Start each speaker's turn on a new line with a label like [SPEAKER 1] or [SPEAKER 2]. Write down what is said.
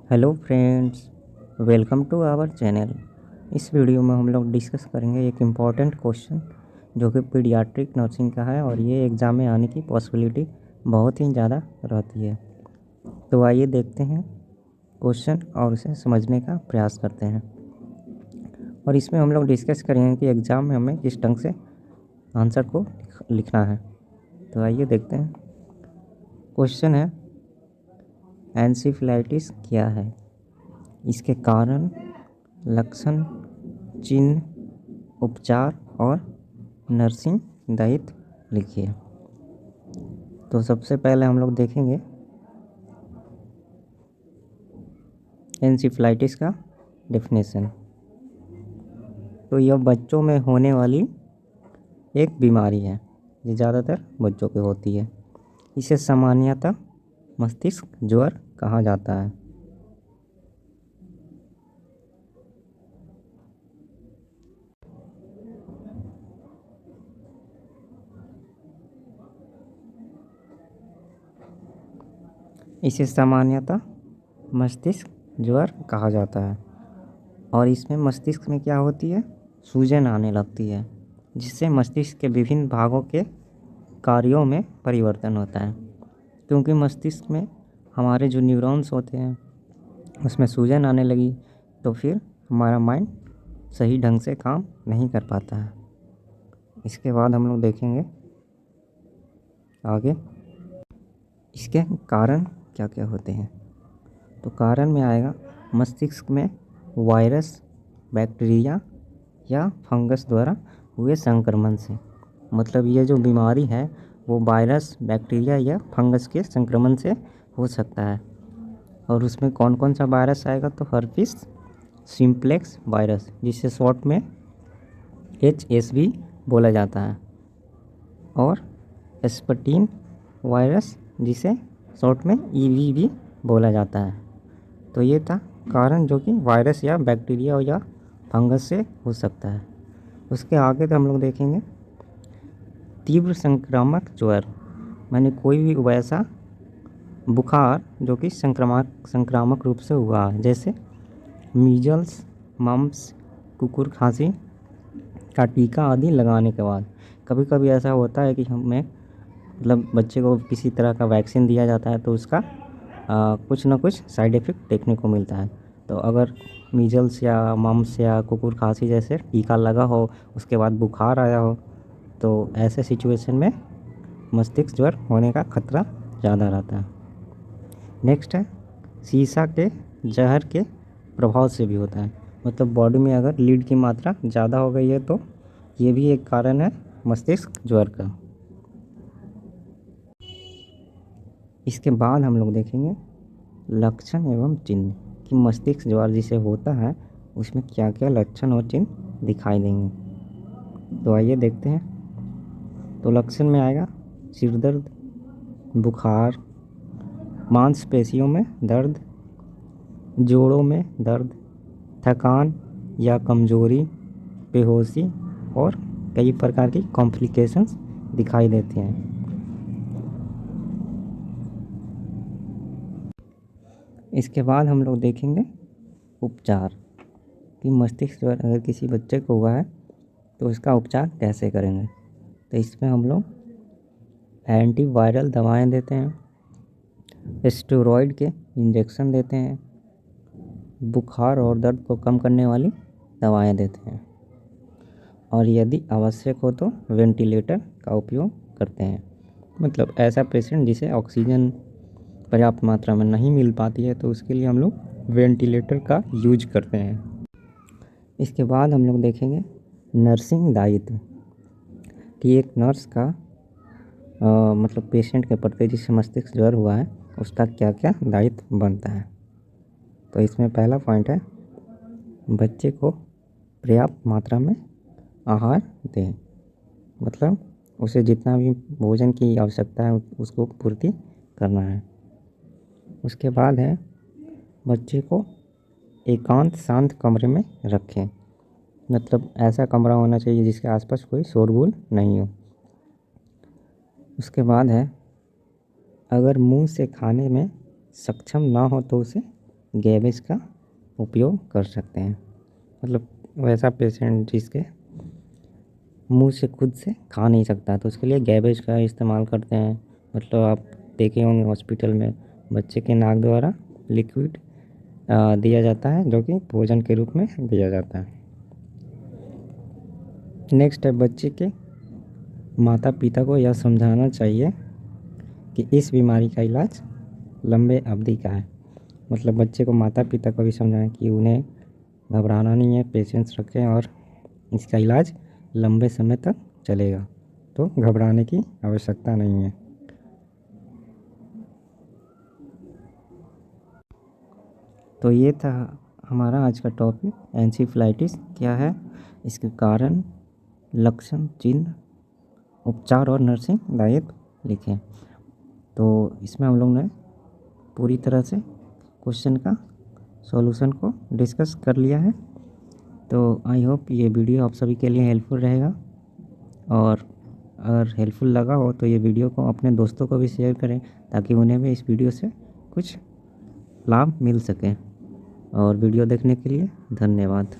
[SPEAKER 1] Hello friends, welcome to our channel. इस video में हम लोग डिस्कस करेंगे एक इम्पॉर्टेंट क्वेश्चन जो कि पीडियाट्रिक नर्सिंग का है और ये एग्ज़ाम में आने की पॉसिबिलिटी बहुत ही ज़्यादा रहती है। तो आइए देखते हैं क्वेश्चन और उसे समझने का प्रयास करते हैं। और इसमें हम लोग डिस्कस करेंगे कि एग्ज़ाम में हमें किस ढंग से आंसर को लिखना है। तो आइए देखते हैं। क्वेश्चन है, एन्सेफेलाइटिस क्या है, इसके कारण, लक्षण, चिन्ह, उपचार और नर्सिंग दायित्व लिखिए। तो सबसे पहले हम लोग देखेंगे एन्सेफेलाइटिस का डेफिनेशन। तो यह बच्चों में होने वाली एक बीमारी है, ये ज़्यादातर बच्चों पे होती है। इसे सामान्यतः मस्तिष्क ज्वर कहा जाता है। इसे सामान्यतः मस्तिष्क ज्वर कहा जाता है और इसमें मस्तिष्क में क्या होती है, सूजन आने लगती है, जिससे मस्तिष्क के विभिन्न भागों के कार्यों में परिवर्तन होता है। क्योंकि मस्तिष्क में हमारे जो न्यूरॉन्स होते हैं उसमें सूजन आने लगी तो फिर हमारा माइंड सही ढंग से काम नहीं कर पाता है। इसके बाद हम लोग देखेंगे आगे इसके कारण क्या क्या होते हैं। तो कारण में आएगा मस्तिष्क में वायरस, बैक्टीरिया या फंगस द्वारा हुए संक्रमण से। मतलब ये जो बीमारी है वो वायरस, बैक्टीरिया या फंगस के संक्रमण से हो सकता है। और उसमें कौन कौन सा वायरस आएगा, तो हर्पिस सिम्प्लेक्स वायरस, जिसे शॉर्ट में HSV बोला जाता है, और स्पटीन वायरस, जिसे शॉर्ट में EBV बोला जाता है। तो ये था कारण जो कि वायरस या बैक्टीरिया या फंगस से हो सकता है। उसके आगे तो हम लोग देखेंगे तीव्र संक्रामक ज्वर, माने कोई भी वैसा बुखार जो कि संक्रामक रूप से हुआ है, जैसे मीजल्स, मम्प्स, कुकुर खांसी का टीका आदि लगाने के बाद। कभी कभी ऐसा होता है कि हमें मतलब बच्चे को किसी तरह का वैक्सीन दिया जाता है तो उसका कुछ ना कुछ साइड इफ़ेक्ट देखने को मिलता है। तो अगर मीजल्स या मम्प्स या कुकुर खांसी जैसे टीका लगा हो, उसके बाद बुखार आया हो, तो ऐसे सिचुएशन में मस्तिष्क ज्वर होने का खतरा ज़्यादा रहता है। नेक्स्ट है सीसा के जहर के प्रभाव से भी होता है। मतलब बॉडी में अगर लीड की मात्रा ज़्यादा हो गई है तो ये भी एक कारण है मस्तिष्क ज्वर का। इसके बाद हम लोग देखेंगे लक्षण एवं चिन्ह कि मस्तिष्क ज्वर जिसे होता है उसमें क्या क्या लक्षण और चिन्ह दिखाई देंगे। तो आइए देखते हैं। तो लक्षण में आएगा सिर दर्द, बुखार, मांसपेशियों में दर्द, जोड़ों में दर्द, थकान या कमजोरी, बेहोशी और कई प्रकार की कॉम्प्लिकेशंस दिखाई देती हैं। इसके बाद हम लोग देखेंगे उपचार कि मस्तिष्क ज्वर अगर किसी बच्चे को हुआ है तो उसका उपचार कैसे करेंगे। तो इसमें हम लोग एंटीवायरल दवाएं देते हैं, स्टेरॉइड के इंजेक्शन देते हैं, बुखार और दर्द को कम करने वाली दवाएं देते हैं, और यदि आवश्यक हो तो वेंटिलेटर का उपयोग करते हैं। मतलब ऐसा पेशेंट जिसे ऑक्सीजन पर्याप्त मात्रा में नहीं मिल पाती है तो उसके लिए हम लोग वेंटिलेटर का यूज करते हैं। इसके बाद हम लोग देखेंगे नर्सिंग दायित्व कि एक नर्स का मतलब पेशेंट के प्रति जिसे मस्तिष्क ज्वर हुआ है उसका क्या क्या दायित्व बनता है। तो इसमें पहला पॉइंट है बच्चे को पर्याप्त मात्रा में आहार दें। मतलब उसे जितना भी भोजन की आवश्यकता है उसको पूर्ति करना है। उसके बाद है बच्चे को एकांत शांत कमरे में रखें। मतलब ऐसा कमरा होना चाहिए जिसके आसपास कोई शोरगुल नहीं हो। उसके बाद है अगर मुंह से खाने में सक्षम ना हो तो उसे गैबेज का उपयोग कर सकते हैं। मतलब वैसा पेशेंट जिसके मुंह से खुद से खा नहीं सकता, तो उसके लिए गैबेज का इस्तेमाल करते हैं। मतलब आप देखे होंगे हॉस्पिटल में बच्चे के नाक द्वारा लिक्विड दिया जाता है, जो कि भोजन के रूप में दिया जाता है। नेक्स्ट है, बच्चे के माता पिता को यह समझाना चाहिए कि इस बीमारी का इलाज लंबे अवधि का है। मतलब बच्चे को माता पिता को भी समझाएं कि उन्हें घबराना नहीं है, पेशेंस रखें और इसका इलाज लंबे समय तक चलेगा, तो घबराने की आवश्यकता नहीं है। तो ये था हमारा आज का टॉपिक, एंसेफेलाइटिस क्या है, इसके कारण, लक्षण, चिन्ह, उपचार और नर्सिंग दायित्व लिखें। तो इसमें हम लोग ने पूरी तरह से क्वेश्चन का सॉल्यूशन को डिस्कस कर लिया है। तो आई होप ये वीडियो आप सभी के लिए हेल्पफुल रहेगा, और अगर हेल्पफुल लगा हो तो ये वीडियो को अपने दोस्तों को भी शेयर करें, ताकि उन्हें भी इस वीडियो से कुछ लाभ मिल सके। और वीडियो देखने के लिए धन्यवाद।